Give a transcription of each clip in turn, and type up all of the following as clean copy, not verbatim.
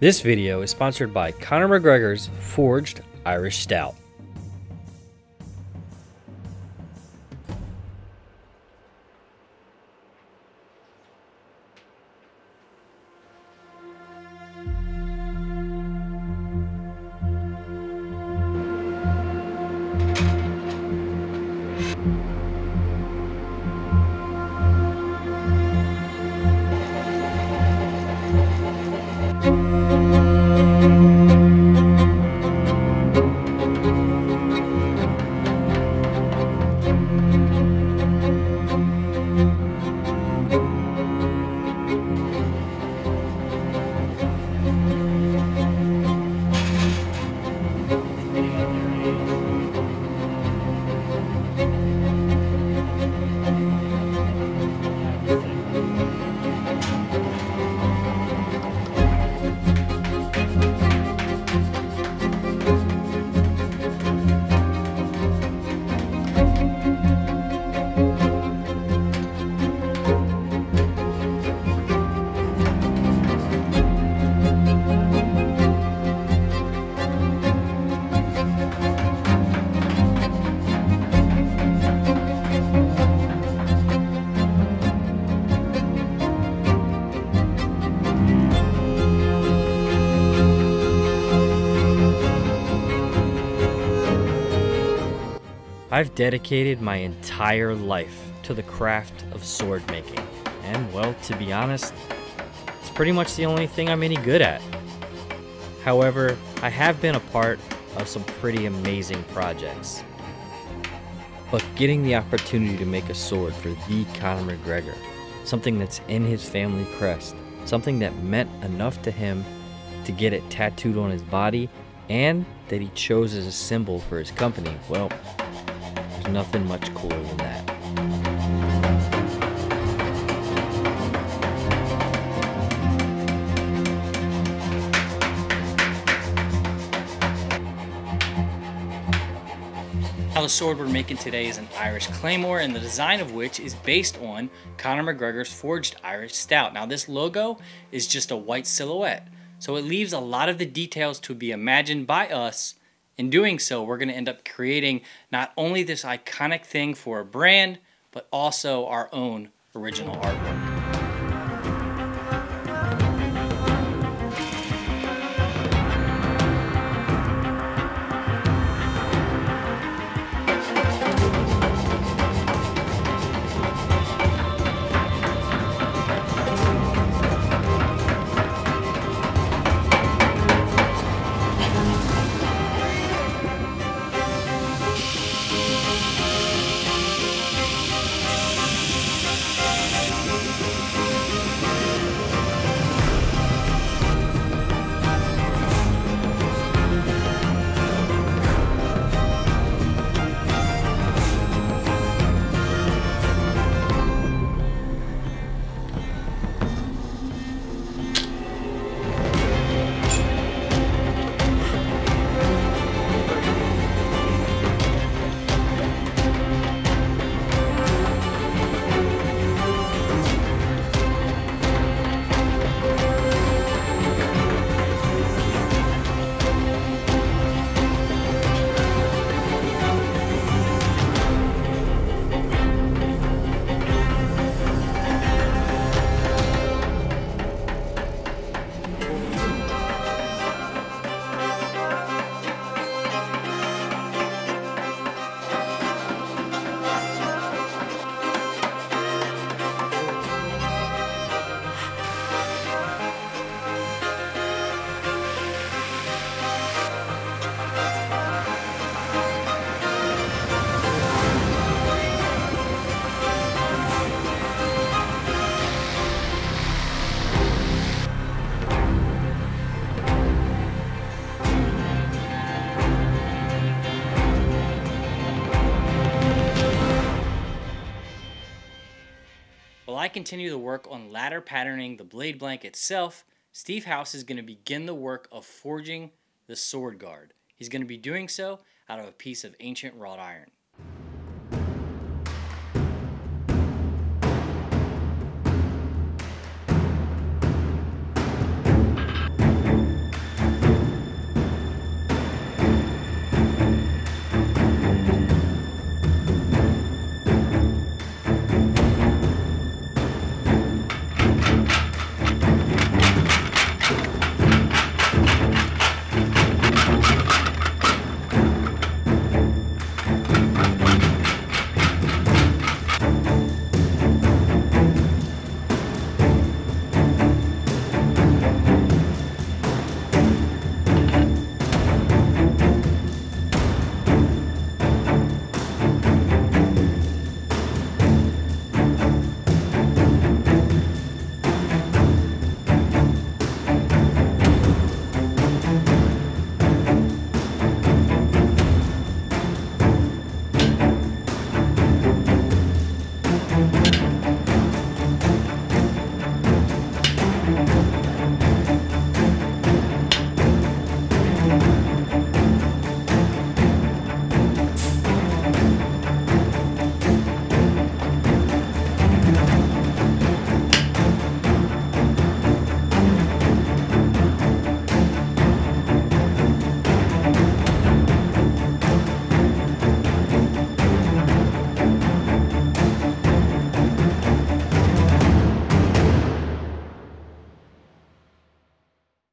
This video is sponsored by Conor McGregor's Forged Irish Stout. I've dedicated my entire life to the craft of sword making, and well, to be honest, it's pretty much the only thing I'm any good at. However, I have been a part of some pretty amazing projects. But getting the opportunity to make a sword for the Conor McGregor, something that's in his family crest, something that meant enough to him to get it tattooed on his body, and that he chose as a symbol for his company, well, there's nothing much cooler than that. Now the sword we're making today is an Irish Claymore, and the design of which is based on Conor McGregor's Forged Irish Stout. Now this logo is just a white silhouette, so it leaves a lot of the details to be imagined by us. In doing so, we're going to end up creating not only this iconic thing for a brand, but also our own original artwork. While I continue the work on ladder patterning the blade blank itself, Steve House is going to begin the work of forging the sword guard. He's going to be doing so out of a piece of ancient wrought iron.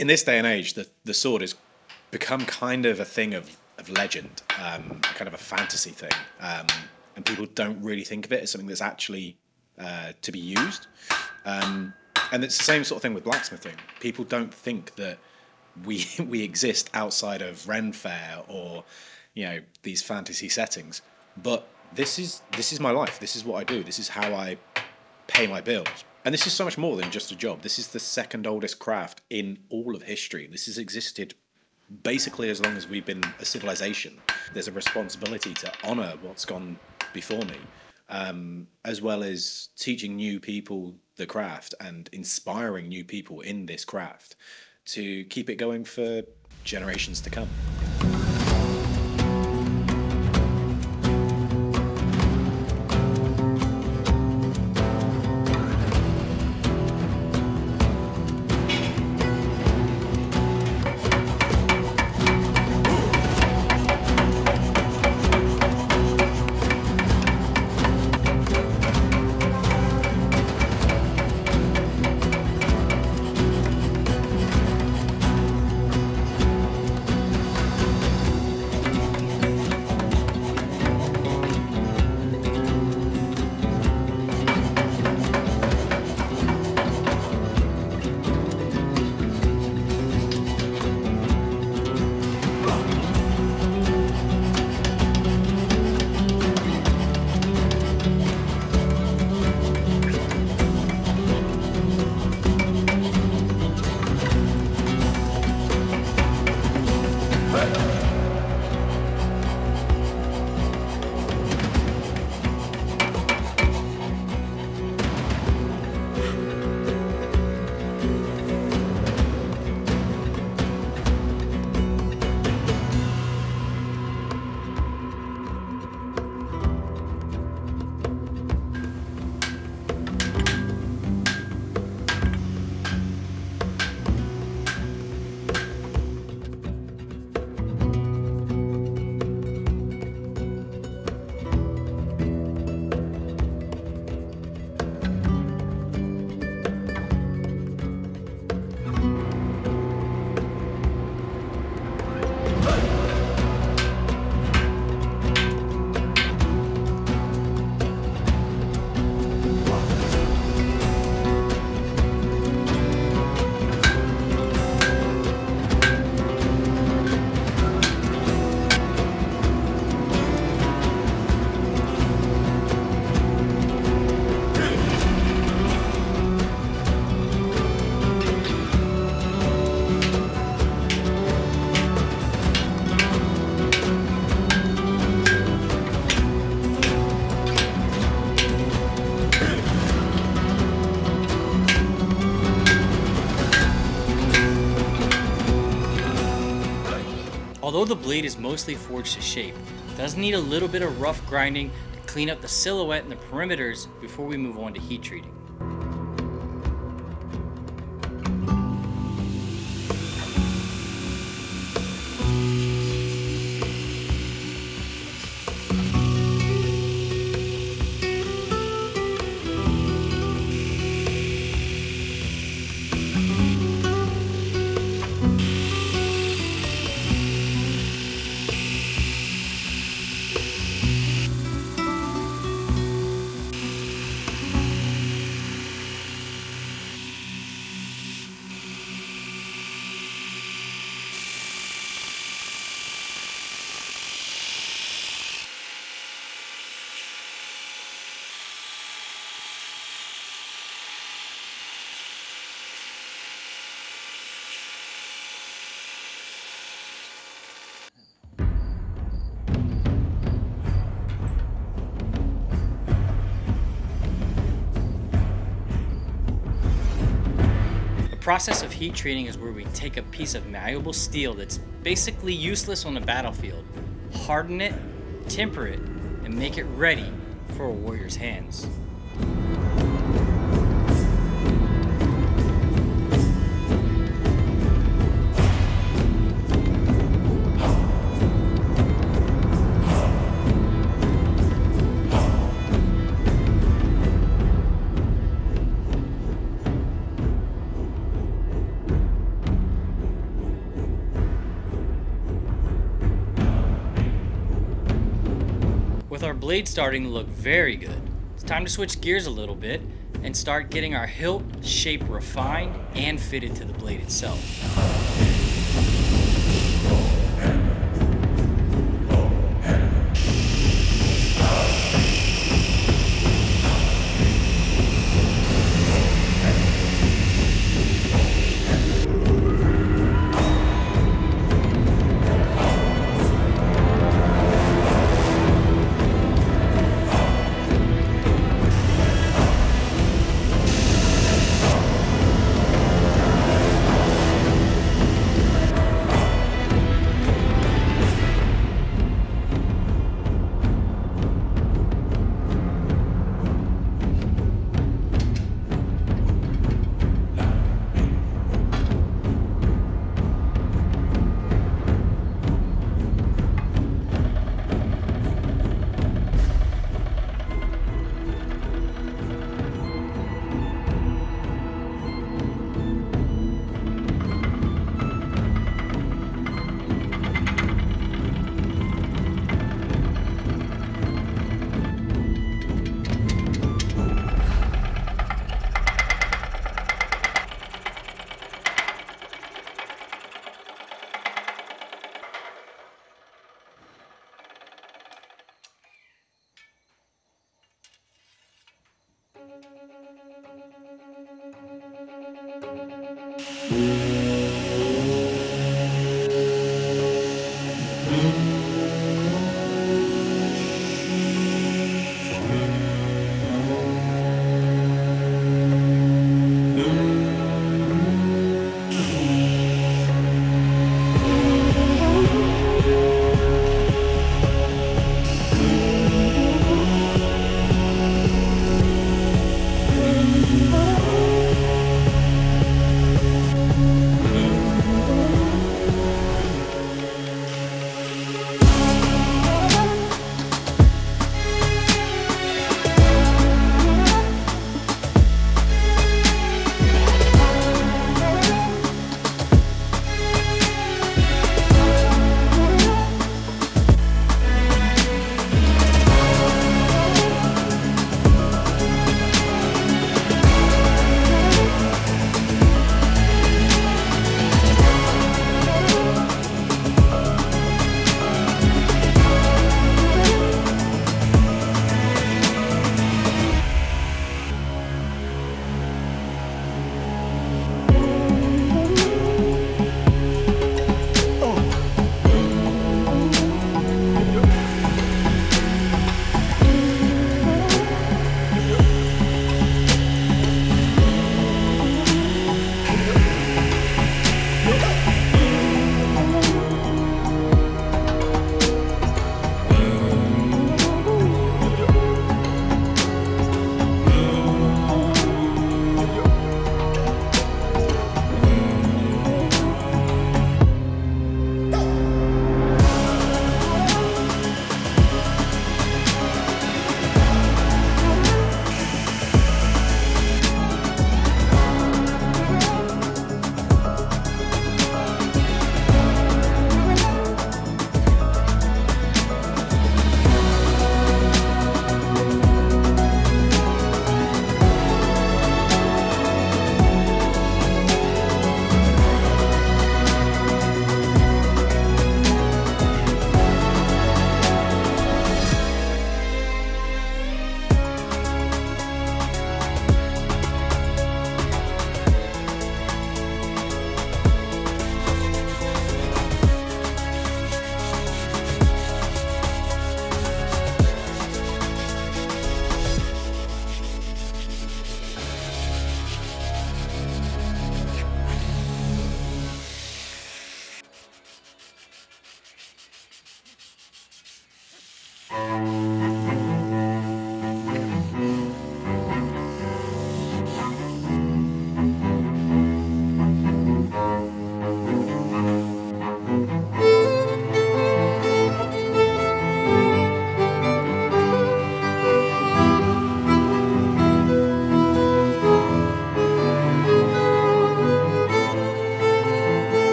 in this day and age, the sword has become kind of a thing of legend, kind of a fantasy thing, and people don't really think of it as something that's actually to be used. And it's the same sort of thing with blacksmithing. People don't think that we exist outside of Ren Fair or, you know, these fantasy settings. But this is my life. This is what I do. This is how I pay my bills. And this is so much more than just a job. This is the second oldest craft in all of history. This has existed basically as long as we've been a civilization. There's a responsibility to honour what's gone before me, as well as teaching new people the craft and inspiring new people in this craft to keep it going for generations to come. Although the blade is mostly forged to shape, it does need a little bit of rough grinding to clean up the silhouette and the perimeters before we move on to heat treating. The process of heat treating is where we take a piece of malleable steel that's basically useless on the battlefield, harden it, temper it, and make it ready for a warrior's hands. With our blade starting to look very good, it's time to switch gears a little bit and start getting our hilt shape refined and fitted to the blade itself.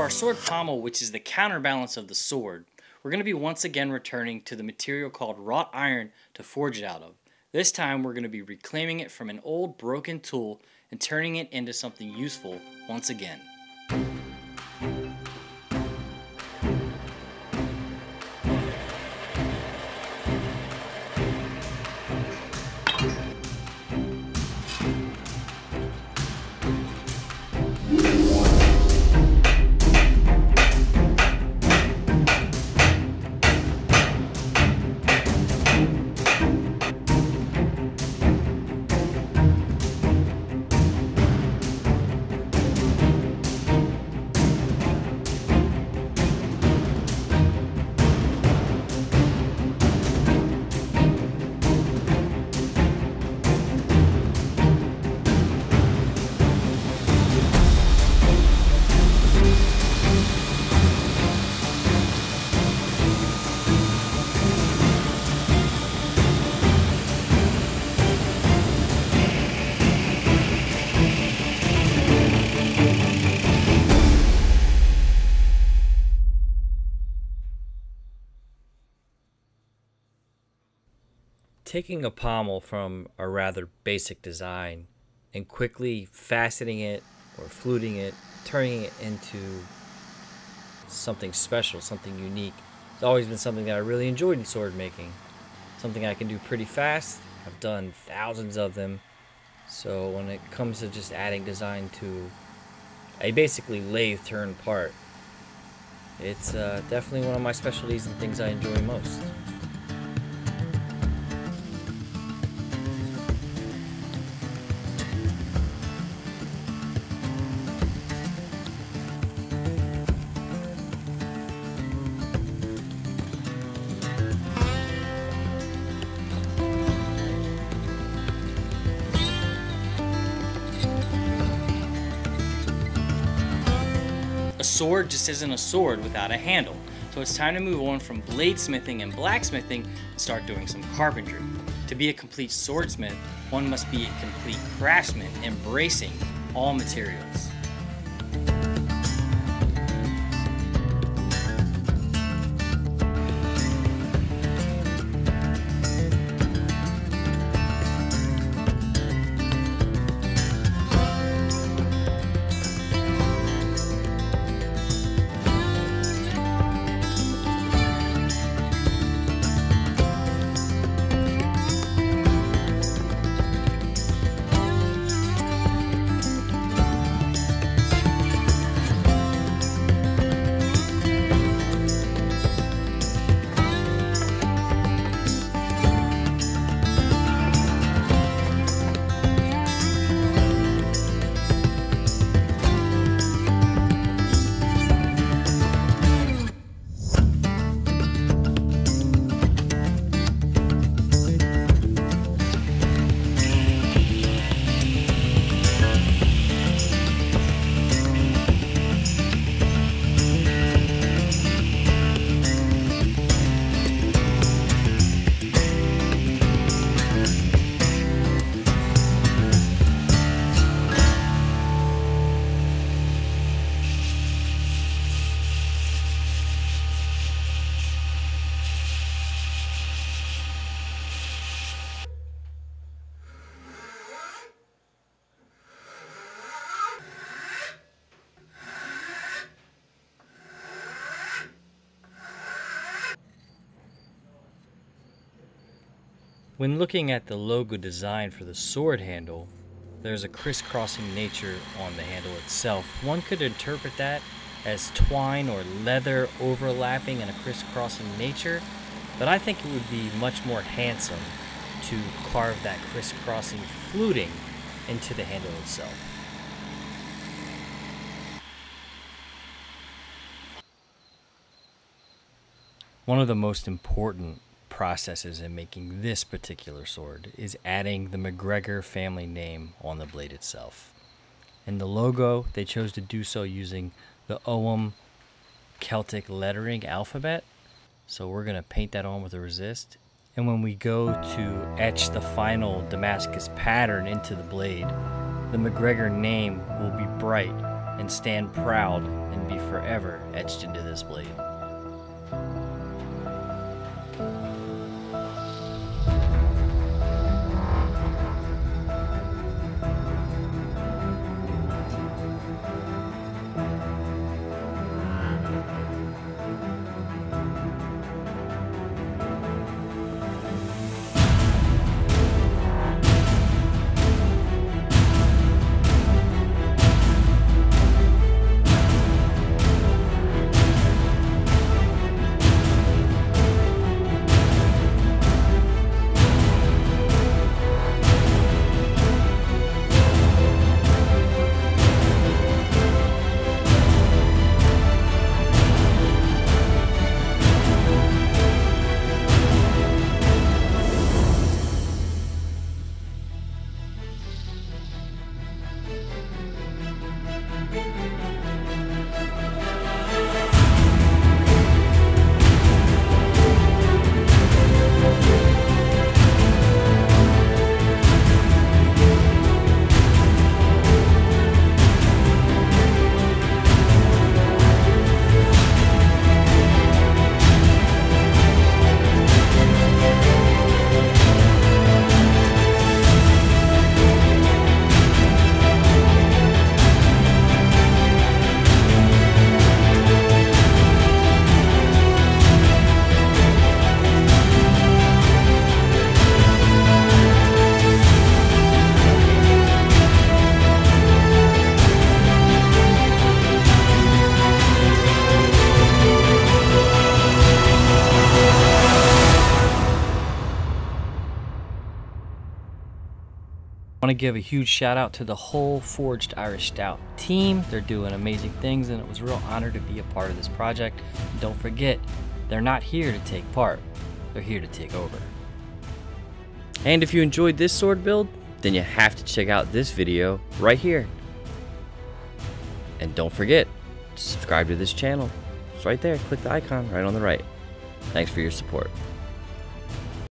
our sword pommel, which is the counterbalance of the sword, we're going to be once again returning to the material called wrought iron to forge it out of. This time we're going to be reclaiming it from an old broken tool and turning it into something useful once again. Taking a pommel from a rather basic design and quickly faceting it or fluting it, turning it into something special, something unique, has always been something that I really enjoyed in sword making. Something I can do pretty fast. I've done thousands of them. So when it comes to just adding design to a basically lathe turned part, it's definitely one of my specialties and things I enjoy most. A sword just isn't a sword without a handle, so it's time to move on from bladesmithing and blacksmithing and start doing some carpentry. To be a complete swordsmith, one must be a complete craftsman, embracing all materials. When looking at the logo design for the sword handle, there's a crisscrossing nature on the handle itself. One could interpret that as twine or leather overlapping in a crisscrossing nature, but I think it would be much more handsome to carve that crisscrossing fluting into the handle itself. One of the most important processes in making this particular sword is adding the McGregor family name on the blade itself. In the logo, they chose to do so using the Ogham Celtic lettering alphabet. So we're going to paint that on with a resist. And when we go to etch the final Damascus pattern into the blade, the McGregor name will be bright and stand proud and be forever etched into this blade. I want to give a huge shout out to the whole Forged Irish Stout team. They're doing amazing things, and it was a real honor to be a part of this project. And don't forget, they're not here to take part, they're here to take over. And if you enjoyed this sword build, then you have to check out this video right here. And don't forget to subscribe to this channel. It's right there. Click the icon right on the right. Thanks for your support.